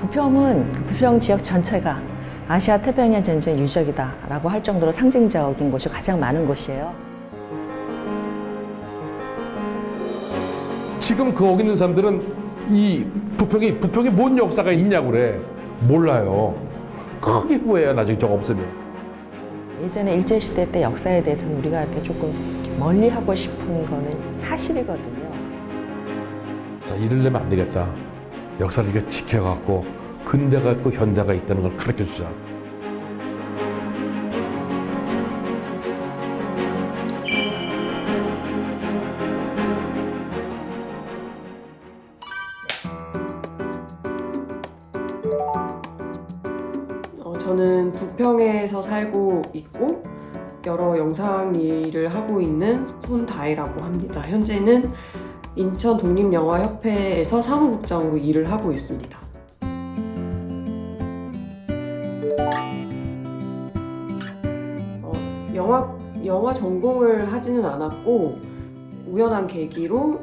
부평은 부평 지역 전체가 아시아 태평양 전쟁 유적이다라고 할 정도로 상징적인 곳이 가장 많은 곳이에요. 지금 거기 있는 사람들은 이 부평에 뭔 역사가 있냐고 그래. 몰라요. 크게 후회해요. 나중에 저거 없으면. 예전에 일제시대 때 역사에 대해서는 우리가 이렇게 조금 멀리 하고 싶은 거는 사실이거든요. 자, 이러려면 안 되겠다. 역사를 이렇게 지켜갖고 근대가 있고 현대가 있다는 걸 가르쳐주자. 저는 부평에서 살고 있고 여러 영상 일을 하고 있는 손다혜라고 합니다. 현재는 인천 독립영화협회에서 사무국장으로 일을 하고 있습니다. 영화 전공을 하지는 않았고 우연한 계기로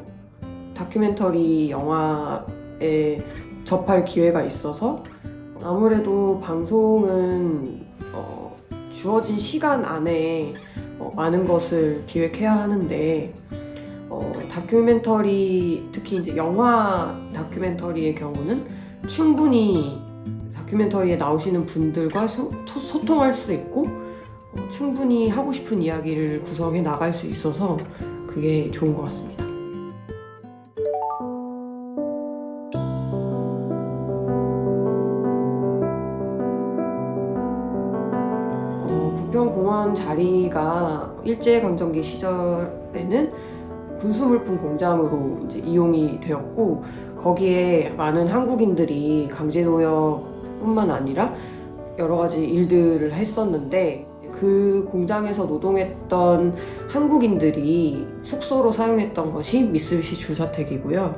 다큐멘터리 영화에 접할 기회가 있어서 아무래도 방송은 주어진 시간 안에 많은 것을 기획해야 하는데 다큐멘터리, 특히 이제 영화 다큐멘터리의 경우는 충분히 다큐멘터리에 나오시는 분들과 소통할 수 있고 충분히 하고 싶은 이야기를 구성해 나갈 수 있어서 그게 좋은 것 같습니다. 부평공원 자리가 일제강점기 시절에는 군수물품 공장으로 이제 이용이 되었고 거기에 많은 한국인들이 강제노역뿐만 아니라 여러 가지 일들을 했었는데 그 공장에서 노동했던 한국인들이 숙소로 사용했던 것이 미쓰비시 줄사택이고요.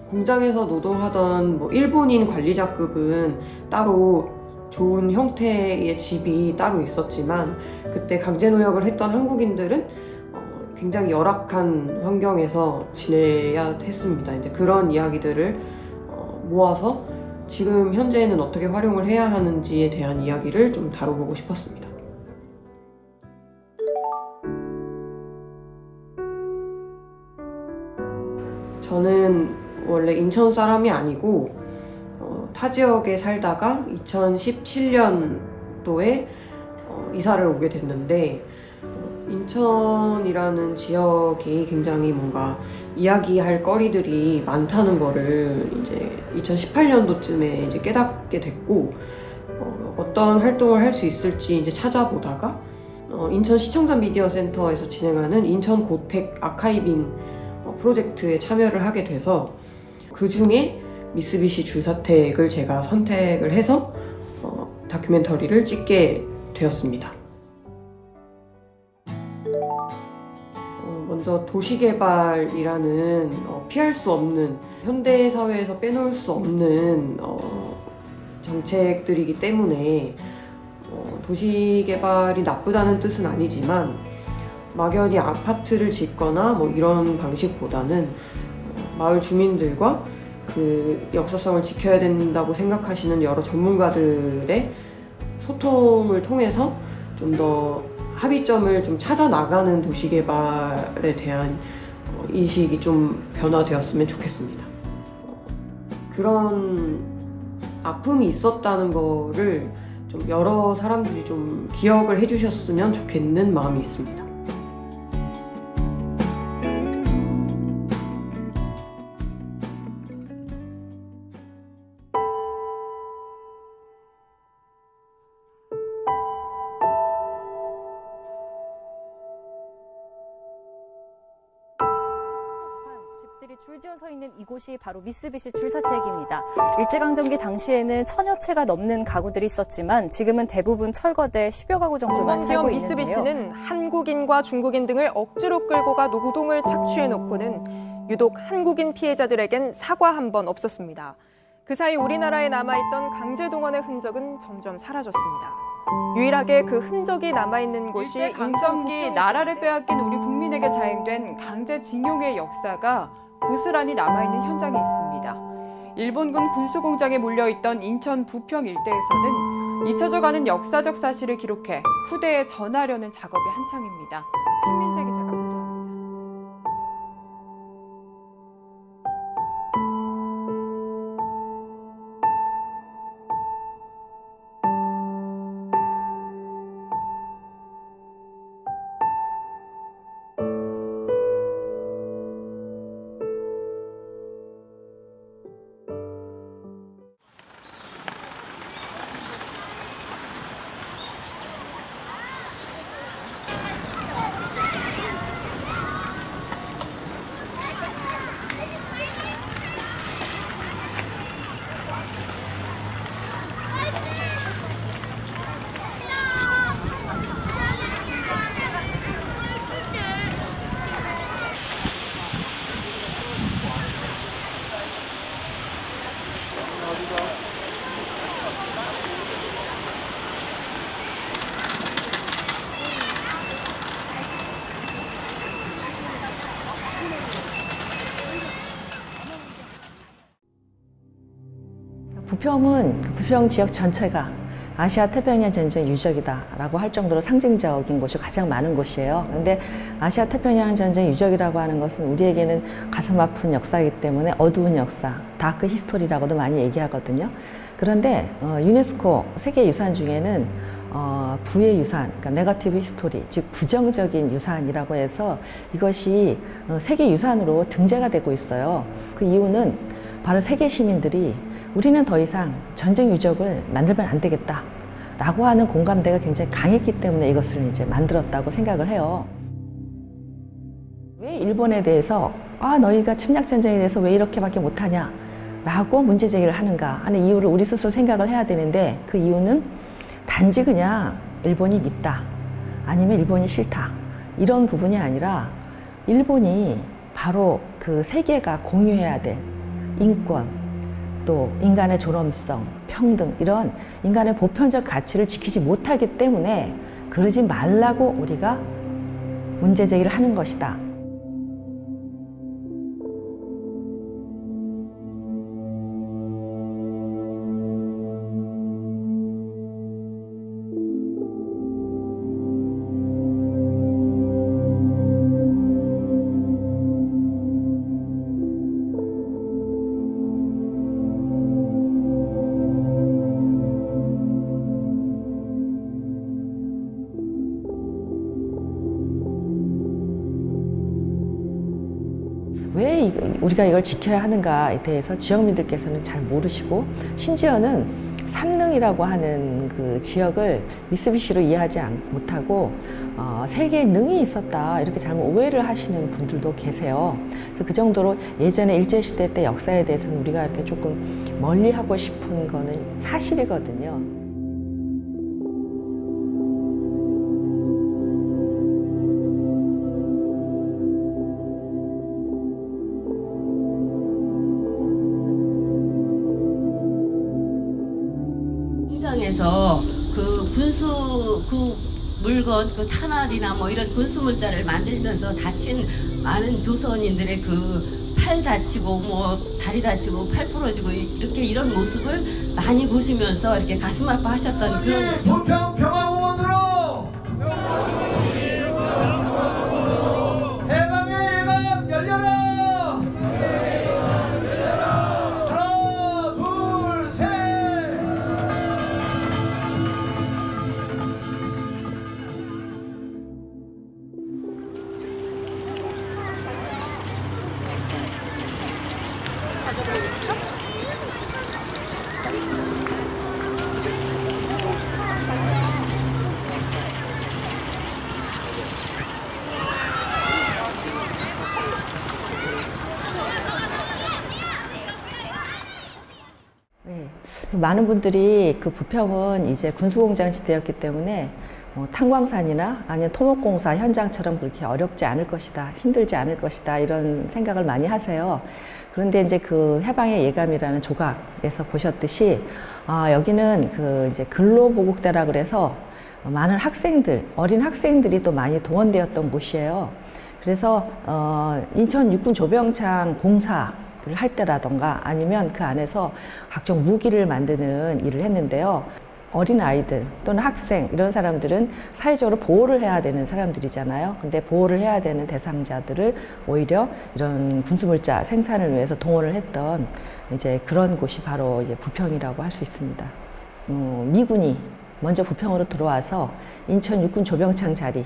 공장에서 노동하던 일본인 관리자급은 따로 좋은 형태의 집이 따로 있었지만 그때 강제노역을 했던 한국인들은 굉장히 열악한 환경에서 지내야 했습니다. 이제 그런 이야기들을 모아서 지금 현재는 어떻게 활용을 해야 하는지에 대한 이야기를 좀 다뤄보고 싶었습니다. 저는 원래 인천 사람이 아니고 타 지역에 살다가 2017년도에 이사를 오게 됐는데 인천이라는 지역이 굉장히 뭔가 이야기할 거리들이 많다는 거를 이제 2018년도쯤에 이제 깨닫게 됐고 어떤 활동을 할 수 있을지 이제 찾아보다가 인천 시청자 미디어 센터에서 진행하는 인천 고택 아카이빙 프로젝트에 참여를 하게 돼서 그 중에 미쓰비시 줄사택을 제가 선택을 해서 다큐멘터리를 찍게 되었습니다. 먼저 도시개발이라는 피할 수 없는 현대사회에서 빼놓을 수 없는 정책들이기 때문에 도시개발이 나쁘다는 뜻은 아니지만 막연히 아파트를 짓거나 이런 방식보다는 마을 주민들과 그 역사성을 지켜야 된다고 생각하시는 여러 전문가들의 소통을 통해서 좀 더 합의점을 좀 찾아 나가는 도시개발에 대한 인식이 좀 변화되었으면 좋겠습니다. 그런 아픔이 있었다는 거를 좀 여러 사람들이 좀 기억을 해주셨으면 좋겠는 마음이 있습니다. 집들이 줄지어 서 있는 이곳이 바로 미쓰비시 줄사택입니다. 일제강점기 당시에는 1000여 채가 넘는 가구들이 있었지만 지금은 대부분 철거돼 10여 가구 정도만 살고 있는데요. 미쓰비시는 한국인과 중국인 등을 억지로 끌고 가 노동을 착취해놓고는 유독 한국인 피해자들에겐 사과 한 번 없었습니다. 그 사이 우리나라에 남아있던 강제동원의 흔적은 점점 사라졌습니다. 유일하게 그 흔적이 남아있는 곳이 일제강점기 나라를 빼앗긴 우리 국민에게 자행된 강제징용의 역사가 고스란히 남아있는 현장이 있습니다. 일본군 군수공장에 몰려있던 인천 부평 일대에서는 잊혀져가는 역사적 사실을 기록해 후대에 전하려는 작업이 한창입니다. 신민재 기자가 보도합니다. 부평은 부평 지역 전체가 아시아 태평양 전쟁 유적이다라고 할 정도로 상징적인 곳이 가장 많은 곳이에요. 그런데 아시아 태평양 전쟁 유적이라고 하는 것은 우리에게는 가슴 아픈 역사이기 때문에 어두운 역사, 다크 히스토리라고도 많이 얘기하거든요. 그런데 유네스코 세계유산 중에는 부의 유산, 그러니까 네거티브 히스토리, 즉 부정적인 유산이라고 해서 이것이 세계유산으로 등재가 되고 있어요. 그 이유는 바로 세계 시민들이 우리는 더 이상 전쟁 유적을 만들면 안 되겠다 라고 하는 공감대가 굉장히 강했기 때문에 이것을 이제 만들었다고 생각을 해요. 왜 일본에 대해서 너희가 침략전쟁에 대해서 왜 이렇게밖에 못하냐 라고 문제 제기를 하는가 하는 이유를 우리 스스로 생각을 해야 되는데, 그 이유는 단지 그냥 일본이 밉다 아니면 일본이 싫다 이런 부분이 아니라, 일본이 바로 그 세계가 공유해야 될 인권, 또 인간의 존엄성, 평등, 이런 인간의 보편적 가치를 지키지 못하기 때문에 그러지 말라고 우리가 문제 제기를 하는 것이다. 왜 우리가 이걸 지켜야 하는가에 대해서 지역민들께서는 잘 모르시고, 심지어는 삼능이라고 하는 그 지역을 미쓰비시로 이해하지 못하고 세계에 능이 있었다 이렇게 잘못 오해를 하시는 분들도 계세요. 그래서 그 정도로 예전에 일제시대 때 역사에 대해서는 우리가 이렇게 조금 멀리하고 싶은 거는 사실이거든요. 공장에서 그 군수 그 물건, 그 탄알이나 뭐 이런 군수 물자를 만들면서 다친 많은 조선인들의 그 팔 다치고 뭐 다리 다치고 팔 부러지고 이렇게 이런 모습을 많이 보시면서 이렇게 가슴 아파하셨던 그런 기억. 부평 평화공원으로 해방의 예감 열려라. 하나 둘 셋. 네, 많은 분들이 그 부평은 이제 군수공장 지대였기 때문에 탄광산이나 아니면 토목공사 현장처럼 그렇게 어렵지 않을 것이다, 힘들지 않을 것이다 이런 생각을 많이 하세요. 그런데 이제 그 해방의 예감이라는 조각에서 보셨듯이 여기는 그 이제 근로보국대라 그래서 많은 학생들, 어린 학생들이 또 많이 동원되었던 곳이에요. 그래서 인천 육군 조병창 공사 할 때라던가 아니면 그 안에서 각종 무기를 만드는 일을 했는데요. 어린 아이들 또는 학생 이런 사람들은 사회적으로 보호를 해야 되는 사람들이잖아요. 근데 보호를 해야 되는 대상자들을 오히려 이런 군수물자 생산을 위해서 동원을 했던 이제 그런 곳이 바로 이제 부평이라고 할 수 있습니다. 미군이 먼저 부평으로 들어와서 인천 육군 조병창 자리를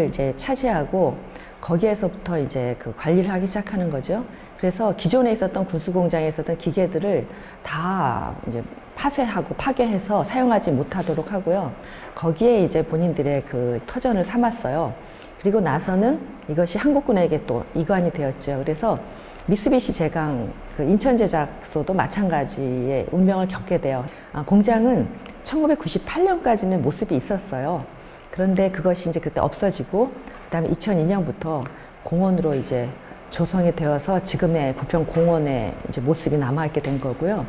이제 차지하고 거기에서부터 이제 그 관리를 하기 시작하는 거죠. 그래서 기존에 있었던 군수공장에 있었던 기계들을 다 이제 파쇄하고 파괴해서 사용하지 못하도록 하고요. 거기에 이제 본인들의 그 터전을 삼았어요. 그리고 나서는 이것이 한국군에게 또 이관이 되었죠. 그래서 미쓰비시 제강 그 인천 제작소도 마찬가지의 운명을 겪게 돼요. 공장은 1998년까지는 모습이 있었어요. 그런데 그것이 이제 그때 없어지고 그다음에 2002년부터 공원으로 이제 조성이 되어서 지금의 부평 공원의 이제 모습이 남아있게 된 거고요.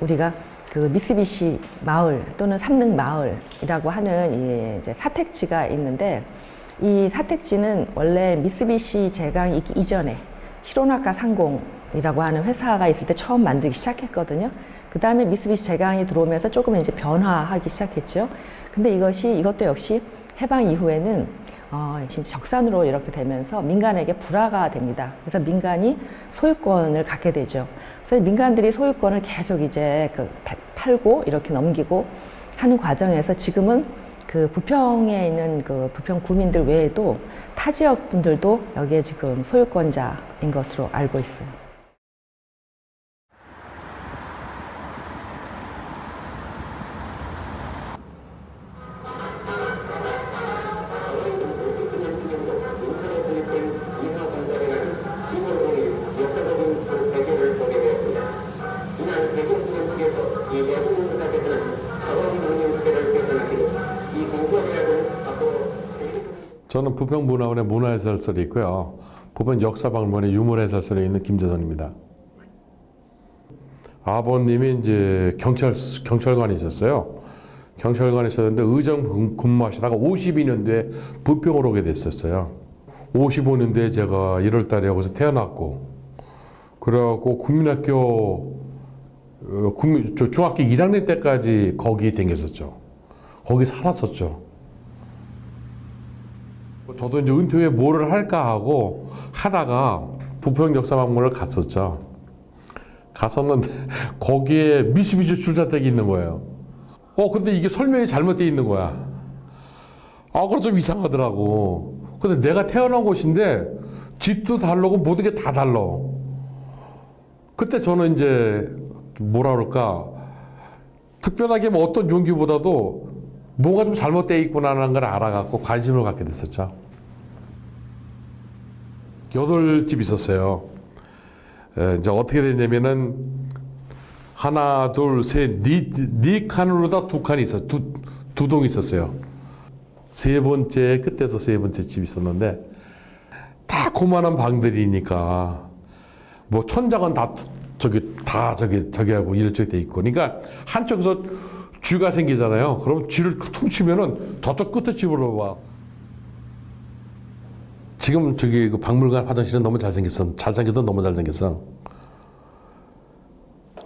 우리가 그 미쓰비시 마을 또는 삼릉 마을이라고 하는 이 이제 사택지가 있는데 이 사택지는 원래 미쓰비시 제강 있기 이전에 히로나카 상공이라고 하는 회사가 있을 때 처음 만들기 시작했거든요. 그 다음에 미쓰비시 제강이 들어오면서 조금 이제 변화하기 시작했죠. 근데 이것도 역시 해방 이후에는 진짜 적산으로 이렇게 되면서 민간에게 불화가 됩니다. 그래서 민간이 소유권을 갖게 되죠. 그래서 민간들이 소유권을 계속 이제 팔고 이렇게 넘기고 하는 과정에서 지금은 그 부평에 있는 그 부평 구민들 외에도 타 지역 분들도 여기에 지금 소유권자인 것으로 알고 있어요. 저는 부평문화원의 문화해설설이 있고요. 부평 역사박물관의 유물해설설에 있는 김재선입니다. 아버님이 이제 경찰관이 있었어요. 경찰관이 있었는데 의정 근무하시다가 52년도에 부평으로 오게 됐었어요. 55년도에 제가 1월 달에 여기서 태어났고, 그래갖고 중학교 1학년 때까지 거기 다녔었죠. 거기 살았었죠. 저도 이제 은퇴 후에 뭐를 할까 하고 하다가 부평 역사박물관을 갔었죠. 갔었는데 거기에 미쓰비시 줄사택이 있는 거예요. 근데 이게 설명이 잘못되어 있는 거야. 그래서 좀 이상하더라고. 근데 내가 태어난 곳인데 집도 다르고 모든 게 다 달라. 그때 저는 이제 뭐라 그럴까, 특별하게 뭐 어떤 용기보다도 뭔가 좀 잘못되어 있구나라는 걸 알아갖고 관심을 갖게 됐었죠. 8집 있었어요. 이제 어떻게 됐냐면은 하나, 둘, 셋, 네 칸으로 다 2칸이 있었어요. 두 동이 있었어요. 세 번째, 끝에서 세 번째 집이 있었는데 다 고만한 방들이니까 뭐 천장은 다 저기 하고 이렇게 돼 있고, 그러니까 한쪽에서 쥐가 생기잖아요. 그럼 쥐를 퉁치면은 저쪽 끝에 집으로 와. 지금 저기 그 박물관 화장실은 너무 잘생겼어. 잘생겨도 너무 잘생겼어.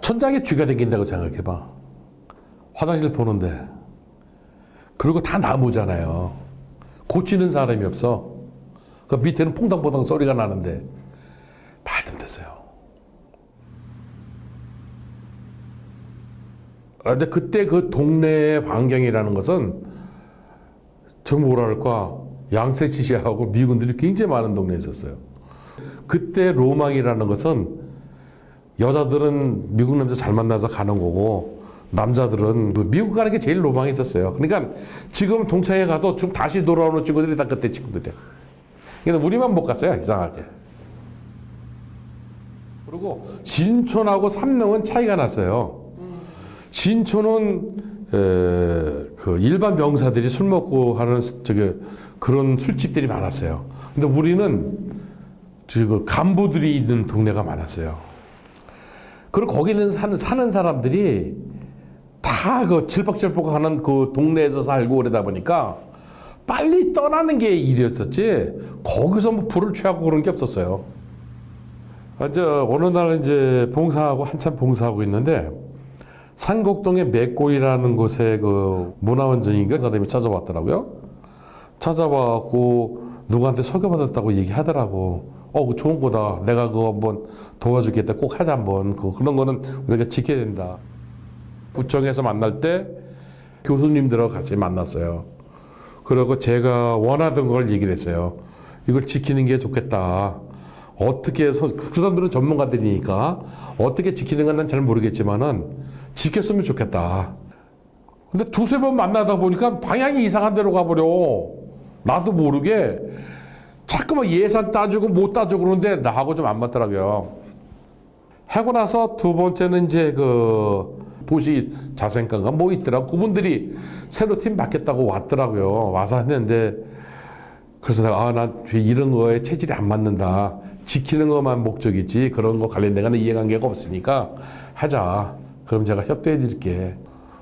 천장에 쥐가 생긴다고 생각해봐. 화장실 보는데. 그리고 다 나무잖아요. 고치는 사람이 없어. 그 밑에는 퐁당퐁당 소리가 나는데 말도 안 됐어요. 근데 그때 그 동네의 환경이라는 것은 좀 뭐랄까, 양세시시하고 미군들이 굉장히 많은 동네에 있었어요. 그때 로망이라는 것은 여자들은 미국 남자 잘 만나서 가는 거고 남자들은 미국 가는 게 제일 로망이 있었어요. 그러니까 지금 동창회 가도 좀 다시 돌아오는 친구들이 다 그때 친구들이야. 근데 우리만 못 갔어요, 이상하게. 그리고 신촌하고 삼릉은 차이가 났어요. 신촌은 그 일반 병사들이 술 먹고 하는 그런 술집들이 많았어요. 근데 우리는 지금 간부들이 있는 동네가 많았어요. 그리고 거기는 사는 사람들이 다 그 질퍽질퍽하는 그 동네에서 살고 그러다 보니까 빨리 떠나는 게 일이었었지 거기서 뭐 불을 취하고 그런 게 없었어요. 이제 어느 날 이제 한참 봉사하고 있는데 산곡동의 맥골이라는 곳에 그 문화원장인가 그 사람이 찾아왔더라고요. 찾아와갖고 누구한테 소개받았다고 얘기하더라고. 그거 좋은 거다. 내가 그거 한번 도와주겠다. 꼭 하자 한번. 그런 거는 우리가 지켜야 된다. 구청에서 만날 때 교수님들하고 같이 만났어요. 그리고 제가 원하던 걸 얘기를 했어요. 이걸 지키는 게 좋겠다. 어떻게 해서 그 사람들은 전문가들이니까 어떻게 지키는 건 난 잘 모르겠지만은 지켰으면 좋겠다. 근데 두세 번 만나다 보니까 방향이 이상한 데로 가버려. 나도 모르게 자꾸만 예산 따주고 못 따주고 그러는데 나하고 좀 안 맞더라고요. 하고 나서 두 번째는 이제 그 도시 자생관가 뭐 있더라고. 그분들이 새로 팀 바뀌었다고 왔더라고요. 와서 했는데 그래서 내가 난 이런 거에 체질이 안 맞는다. 지키는 것만 목적이지 그런 거 관련된 거는 이해관계가 없으니까 하자. 그럼 제가 협조해 드릴게.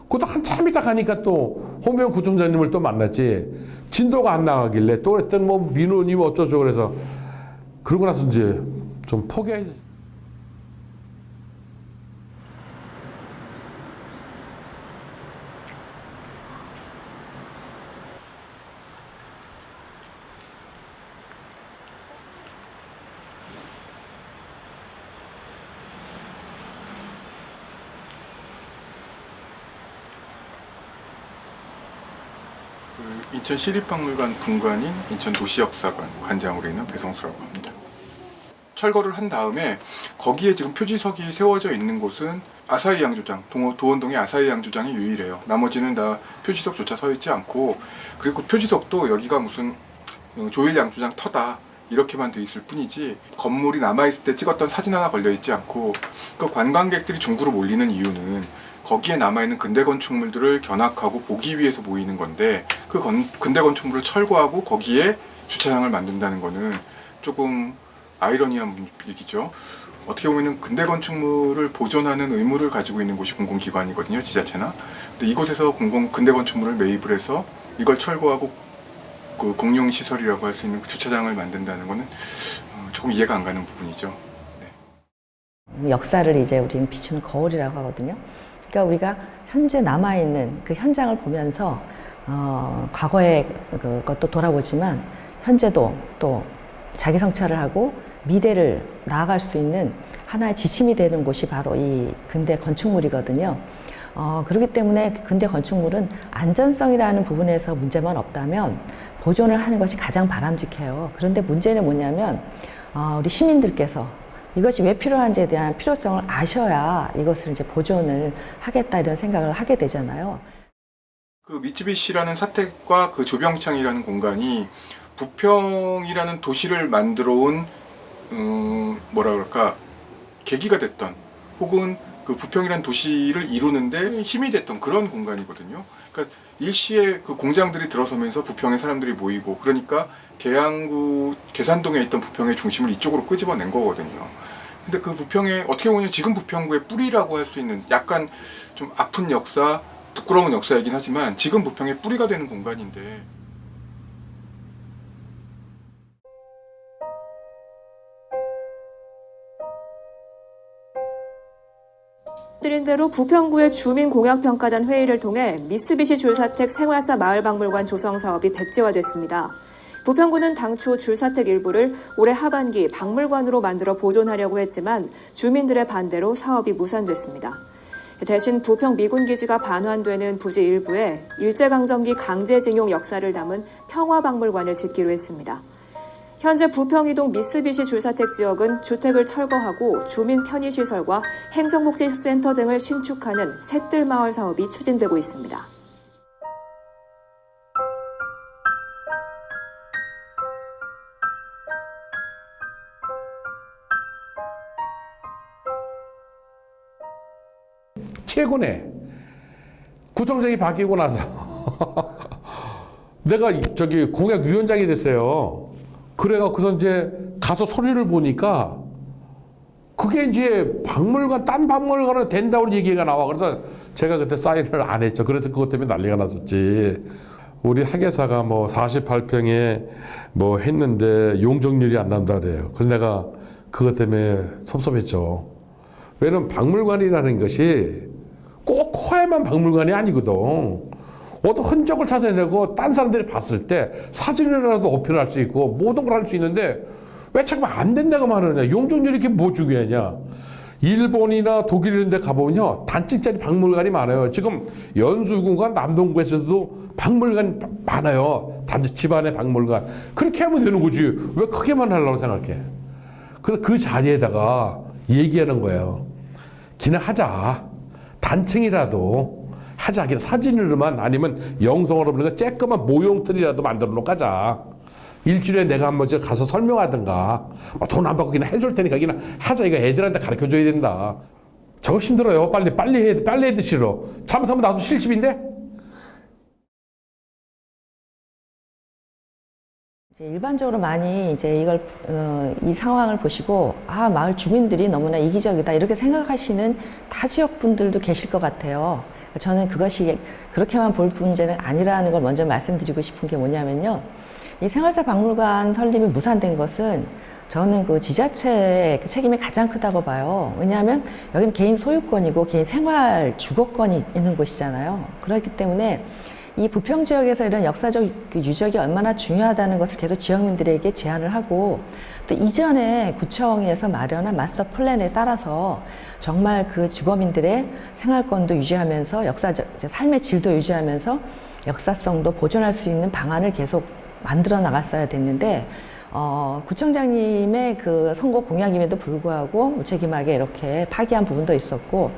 그것도 한참 있다 가니까 또 홍명 구청장님을 또 만났지. 진도가 안 나가길래 또 그랬더니 뭐 민원이 뭐 어쩌죠. 그래서 그러고 나서 이제 좀 포기하지. 인천시립박물관 분관인 인천도시역사관 관장으로 있는 배성수라고 합니다. 철거를 한 다음에 거기에 지금 표지석이 세워져 있는 곳은 아사히 양조장, 도원동의 아사히 양조장이 유일해요. 나머지는 다 표지석조차 서 있지 않고, 그리고 표지석도 여기가 무슨 조일 양조장 터다 이렇게만 돼 있을 뿐이지 건물이 남아있을 때 찍었던 사진 하나 걸려 있지 않고, 그 관광객들이 중구로 몰리는 이유는 거기에 남아있는 근대 건축물들을 견학하고 보기 위해서 모이는 건데, 그 근대 건축물을 철거하고 거기에 주차장을 만든다는 거는 조금 아이러니한 얘기죠. 어떻게 보면 근대 건축물을 보존하는 의무를 가지고 있는 곳이 공공기관이거든요, 지자체나. 근데 이곳에서 근대 건축물을 매입을 해서 이걸 철거하고 그 공용시설이라고 할 수 있는 주차장을 만든다는 거는 조금 이해가 안 가는 부분이죠. 네. 역사를 이제 우리는 비추는 거울이라고 하거든요. 그러니까 우리가 현재 남아있는 그 현장을 보면서 과거의 그것도 돌아보지만 현재도 또 자기 성찰을 하고 미래를 나아갈 수 있는 하나의 지침이 되는 곳이 바로 이 근대 건축물이거든요. 그렇기 때문에 근대 건축물은 안전성이라는 부분에서 문제만 없다면 보존을 하는 것이 가장 바람직해요. 그런데 문제는 뭐냐면 우리 시민들께서 이것이 왜 필요한지에 대한 필요성을 아셔야 이것을 이제 보존을 하겠다 이런 생각을 하게 되잖아요. 그 미쯔비시라는 사택과 그 조병창이라는 공간이 부평이라는 도시를 만들어 온 뭐라 그럴까 계기가 됐던, 혹은 그 부평이라는 도시를 이루는데 힘이 됐던 그런 공간이거든요. 그러니까 일시에 그 공장들이 들어서면서 부평에 사람들이 모이고, 그러니까 계산동에 있던 부평의 중심을 이쪽으로 끄집어낸 거거든요. 근데 그 부평에 어떻게 보면 지금 부평구의 뿌리라고 할 수 있는, 약간 좀 아픈 역사, 부끄러운 역사이긴 하지만 지금 부평의 뿌리가 되는 공간인데, 드린 대로 부평구의 주민공약평가단 회의를 통해 미쓰비시 줄사택 생활사 마을박물관 조성 사업이 백지화됐습니다. 부평구는 당초 줄사택 일부를 올해 하반기 박물관으로 만들어 보존하려고 했지만 주민들의 반대로 사업이 무산됐습니다. 대신 부평 미군기지가 반환되는 부지 일부에 일제강점기 강제징용 역사를 담은 평화박물관을 짓기로 했습니다. 현재 부평이동 미쓰비시 줄사택 지역은 주택을 철거하고 주민 편의시설과 행정복지센터 등을 신축하는 샛들마을 사업이 추진되고 있습니다. 최근에 구청장이 바뀌고 나서 내가 저기 공약위원장이 됐어요. 그래갖고서 이제 가서 서류를 보니까 그게 이제 딴 박물관은 된다고 얘기가 나와. 그래서 제가 그때 사인을 안 했죠. 그래서 그것 때문에 난리가 났었지. 우리 학예사가 뭐 48평에 뭐 했는데 용적률이 안 난다 그래요. 그래서 내가 그것 때문에 섭섭했죠. 왜냐면 박물관이라는 것이 꼭 커야만 박물관이 아니거든. 어떤 흔적을 찾아내고 딴 사람들이 봤을 때 사진이라도 어필할 수 있고 모든 걸 할 수 있는데 왜 자꾸 안 된다고 말하느냐. 용적률이 이렇게 뭐 중요하냐. 일본이나 독일 이런 데 가보면요 단층짜리 박물관이 많아요. 지금 연수구가 남동구에서도 박물관 많아요. 단지 집안의 박물관. 그렇게 하면 되는 거지 왜 크게만 하려고 생각해. 그래서 그 자리에다가 얘기하는 거예요. 기는 하자. 단층이라도 하자. 그냥 사진으로만 아니면 영상으로 보는 거 쬐끄만 모형틀이라도 만들어 놓고 가자. 일주일에 내가 한번 가서 설명하든가 돈 안 받고 그냥 해줄 테니까 그냥 하자. 이거 애들한테 가르쳐줘야 된다. 저거 힘들어요. 빨리 해도 싫어. 잘못하면 나도 실습인데. 이제 일반적으로 많이 이제 이걸 이 상황을 보시고 아 마을 주민들이 너무나 이기적이다 이렇게 생각하시는 타 지역 분들도 계실 것 같아요. 저는 그것이 그렇게만 볼 문제는 아니라는 걸 먼저 말씀드리고 싶은 게 뭐냐면요. 이 생활사 박물관 설립이 무산된 것은 저는 그 지자체의 그 책임이 가장 크다고 봐요. 왜냐하면 여기는 개인 소유권이고 개인 생활 주거권이 있는 곳이잖아요. 그렇기 때문에 이 부평 지역에서 이런 역사적 유적이 얼마나 중요하다는 것을 계속 지역민들에게 제안을 하고 또 이전에 구청에서 마련한 마스터 플랜에 따라서 정말 그 주거민들의 생활권도 유지하면서 역사적 삶의 질도 유지하면서 역사성도 보존할 수 있는 방안을 계속 만들어 나갔어야 됐는데 구청장님의 그 선거 공약임에도 불구하고 무책임하게 이렇게 파기한 부분도 있었고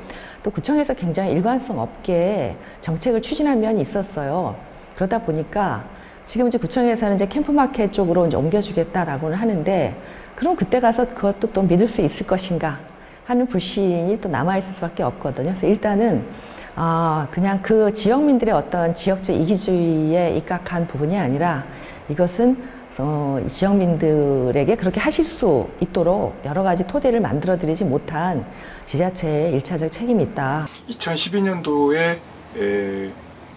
또 구청에서 굉장히 일관성 없게 정책을 추진한 면이 있었어요. 그러다 보니까 지금 이제 구청에서는 이제 캠프마켓 쪽으로 이제 옮겨주겠다라고는 하는데 그럼 그때 가서 그것도 또 믿을 수 있을 것인가 하는 불신이 또 남아있을 수밖에 없거든요. 그래서 일단은 그냥 그 지역민들의 어떤 지역적 이기주의에 입각한 부분이 아니라 이것은 지역민들에게 그렇게 하실 수 있도록 여러 가지 토대를 만들어드리지 못한 지자체의 일차적 책임이 있다. 2012년도에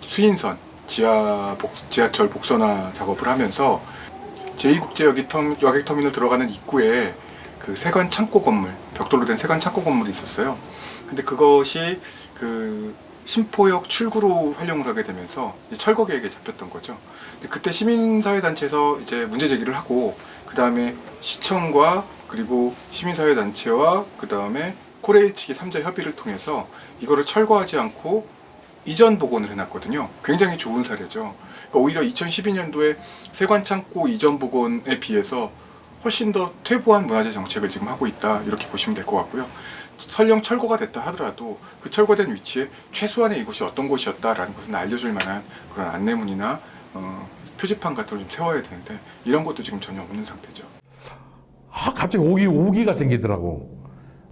수인선 지하철 복선화 작업을 하면서 제2국제여객터미널 들어가는 입구에 그 세관 창고 건물, 벽돌로 된 세관 창고 건물이 있었어요. 근데 그것이 그 신포역 출구로 활용을 하게 되면서 철거 계획에 잡혔던 거죠. 근데 그때 시민사회단체에서 이제 문제 제기를 하고 그 다음에 시청과 그리고 시민사회단체와 그 다음에 코레일 측의 3자 협의를 통해서 이거를 철거하지 않고 이전 복원을 해놨거든요. 굉장히 좋은 사례죠. 그러니까 오히려 2012년도에 세관창고 이전 복원에 비해서 훨씬 더 퇴보한 문화재 정책을 지금 하고 있다 이렇게 보시면 될 것 같고요. 설령 철거가 됐다 하더라도 그 철거된 위치에 최소한의 이곳이 어떤 곳이었다라는 것을 알려줄 만한 그런 안내문이나 표지판 같은 걸 좀 세워야 되는데 이런 것도 지금 전혀 없는 상태죠. 갑자기 오기가 생기더라고.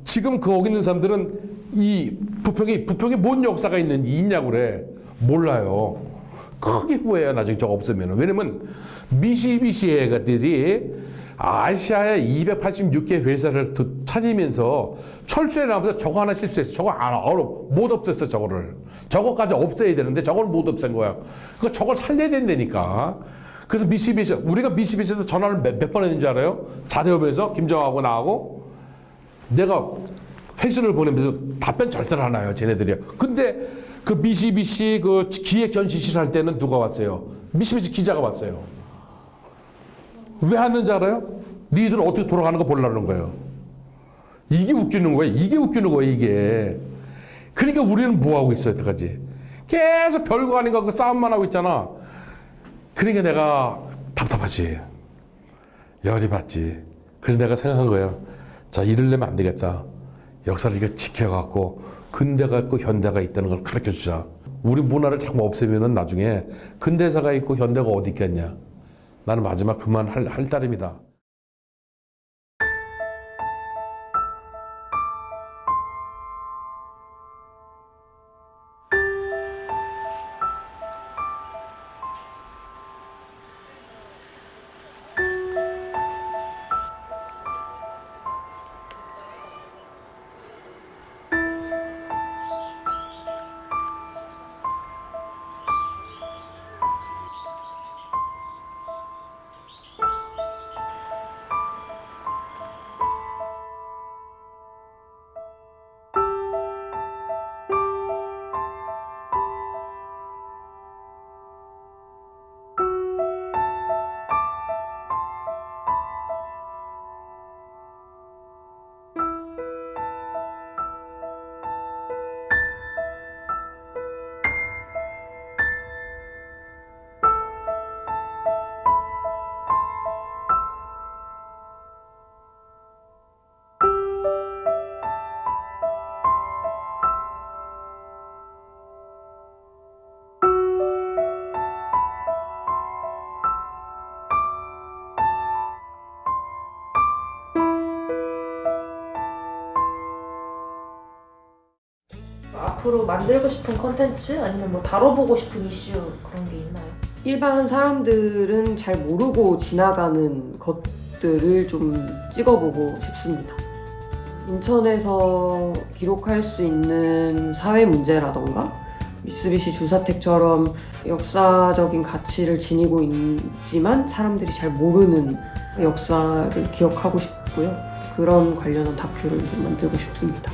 지금 그 오기 있는 사람들은 이 부평에 뭔 역사가 있냐고 그래. 몰라요. 크게 후회해요. 나중에 저거 없으면. 왜냐면 미시비시 애가들이 아시아의 286개 회사를 차리면서 철수해 나면서 저거 하나 실수했어. 저거 못 없앴어. 저거를. 저거까지 없애야 되는데 저걸 못 없앤 거야. 그러니까 저걸 살려야 된다니까. 그래서 우리가 미시비시에서 전화를 몇 번 했는지 알아요? 자대협에서 김정하고 나하고 내가 팩스를 보내면서 답변 절대로 안 와요. 쟤네들이요. 근데 그 미시비시 그 기획 전시실 할 때는 누가 왔어요? 미시비시 기자가 왔어요. 왜 하는지 알아요? 니들 어떻게 돌아가는 거 보려는 거예요. 이게 웃기는 거예요. 이게. 그러니까 우리는 뭐 하고 있어요, 여태까지. 계속 별거 아닌가 그 싸움만 하고 있잖아. 그러니까 내가 답답하지. 열이 받지. 그래서 내가 생각한 거예요. 자, 이러려면 안 되겠다. 역사를 이거 지켜갖고 근대가 있고 현대가 있다는 걸 가르쳐주자. 우리 문화를 자꾸 없애면은 나중에 근대사가 있고 현대가 어디 있겠냐. 나는 마지막 그만할 따름이다. 앞으로 만들고 싶은 콘텐츠 아니면 뭐 다뤄보고 싶은 이슈 그런 게 있나요? 일반 사람들은 잘 모르고 지나가는 것들을 좀 찍어보고 싶습니다. 인천에서 기록할 수 있는 사회 문제라던가 미쓰비시 줄사택처럼 역사적인 가치를 지니고 있지만 사람들이 잘 모르는 역사를 기억하고 싶고요. 그런 관련한 다큐를 좀 만들고 싶습니다.